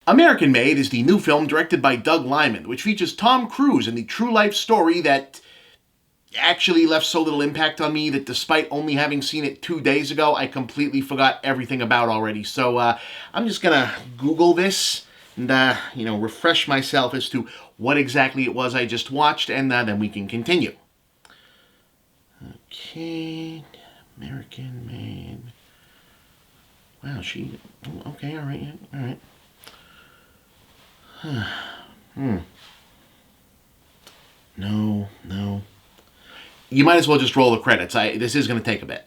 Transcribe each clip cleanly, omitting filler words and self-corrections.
American Made is the new film directed by Doug Liman, which features Tom Cruise in the true-life story that actually left so little impact on me that despite only having seen it 2 days ago, I completely forgot everything about already. So I'm just gonna Google this and, refresh myself as to what exactly it was I just watched, and then we can continue. Okay, American Made. Wow, okay, all right, yeah, all right. No. You might as well just roll the credits. This is going to take a bit.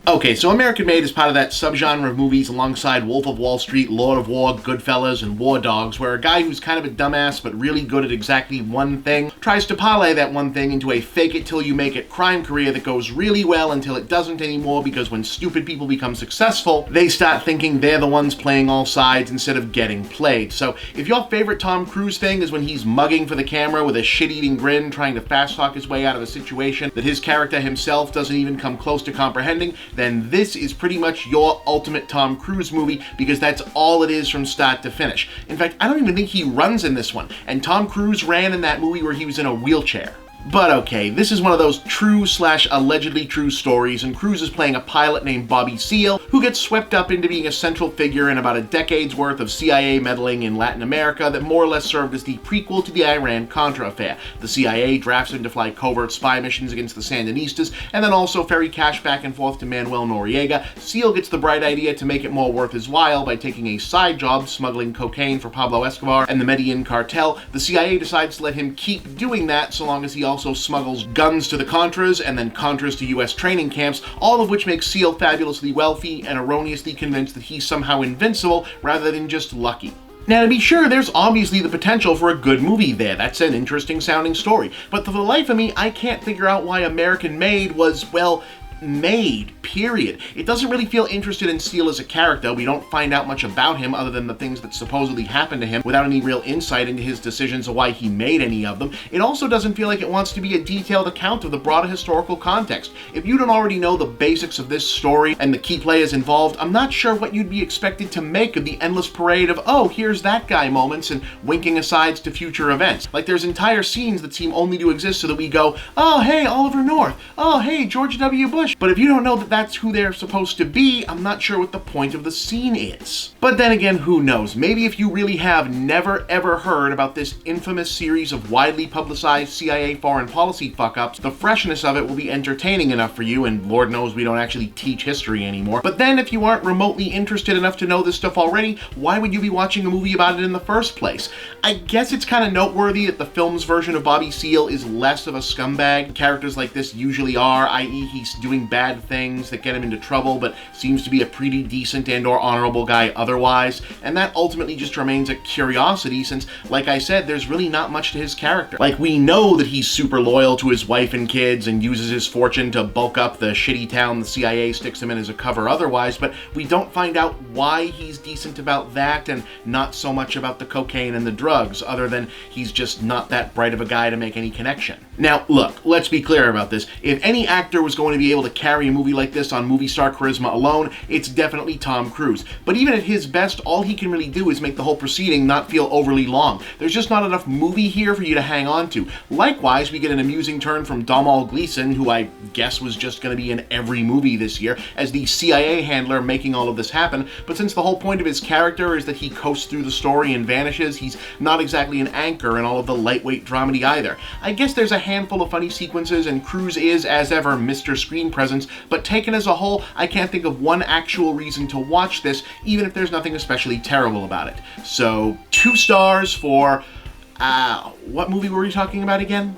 Okay, so American Made is part of that subgenre of movies alongside Wolf of Wall Street, Lord of War, Goodfellas, and War Dogs, where a guy who's kind of a dumbass but really good at exactly one thing tries to parlay that one thing into a fake-it-till-you-make-it crime career that goes really well until it doesn't anymore, because when stupid people become successful, they start thinking they're the ones playing all sides instead of getting played. So if your favorite Tom Cruise thing is when he's mugging for the camera with a shit-eating grin trying to fast-talk his way out of a situation that his character himself doesn't even come close to comprehending, then this is pretty much your ultimate Tom Cruise movie, because that's all it is from start to finish. In fact, I don't even think he runs in this one, and Tom Cruise ran in that movie where he was in a wheelchair. But okay, this is one of those true/allegedly true stories, and Cruise is playing a pilot named Bobby Seale, who gets swept up into being a central figure in about a decade's worth of CIA meddling in Latin America that more or less served as the prequel to the Iran-Contra affair. The CIA drafts him to fly covert spy missions against the Sandinistas, and then also ferry cash back and forth to Manuel Noriega. Seale gets the bright idea to make it more worth his while by taking a side job smuggling cocaine for Pablo Escobar and the Medellin cartel. The CIA decides to let him keep doing that so long as he also smuggles guns to the Contras and then Contras to US training camps, all of which makes Seale fabulously wealthy and erroneously convinced that he's somehow invincible rather than just lucky. Now, to be sure, there's obviously the potential for a good movie there. That's an interesting sounding story. But for the life of me, I can't figure out why American Made was, well, made, period. It doesn't really feel interested in Seale as a character. We don't find out much about him other than the things that supposedly happened to him without any real insight into his decisions or why he made any of them. It also doesn't feel like it wants to be a detailed account of the broader historical context. If you don't already know the basics of this story and the key players involved, I'm not sure what you'd be expected to make of the endless parade of, oh, here's that guy moments and winking asides to future events. Like, there's entire scenes that seem only to exist so that we go, oh, hey, Oliver North. Oh, hey, George W. Bush. But if you don't know that that's who they're supposed to be, I'm not sure what the point of the scene is. But then again, who knows? Maybe if you really have never ever heard about this infamous series of widely publicized CIA foreign policy fuck-ups, the freshness of it will be entertaining enough for you, and Lord knows we don't actually teach history anymore. But then if you aren't remotely interested enough to know this stuff already, why would you be watching a movie about it in the first place? I guess it's kind of noteworthy that the film's version of Bobby Seale is less of a scumbag. Characters like this usually are, i.e. he's doing bad things that get him into trouble, but seems to be a pretty decent and or honorable guy otherwise, and that ultimately just remains a curiosity since, like I said, there's really not much to his character. Like, we know that he's super loyal to his wife and kids and uses his fortune to bulk up the shitty town the CIA sticks him in as a cover otherwise, but we don't find out why he's decent about that and not so much about the cocaine and the drugs, other than he's just not that bright of a guy to make any connection. Now, look, let's be clear about this. If any actor was going to be able to carry a movie like this on movie star charisma alone, it's definitely Tom Cruise. But even at his best, all he can really do is make the whole proceeding not feel overly long. There's just not enough movie here for you to hang on to. Likewise, we get an amusing turn from Domhnall Gleeson, who I guess was just going to be in every movie this year, as the CIA handler making all of this happen, but since the whole point of his character is that he coasts through the story and vanishes, he's not exactly an anchor in all of the lightweight dramedy either. I guess there's a handful of funny sequences, and Cruise is, as ever, Mr. Screen Presence, but taken as a whole, I can't think of one actual reason to watch this, even if there's nothing especially terrible about it. So, 2 stars for, what movie were we talking about again?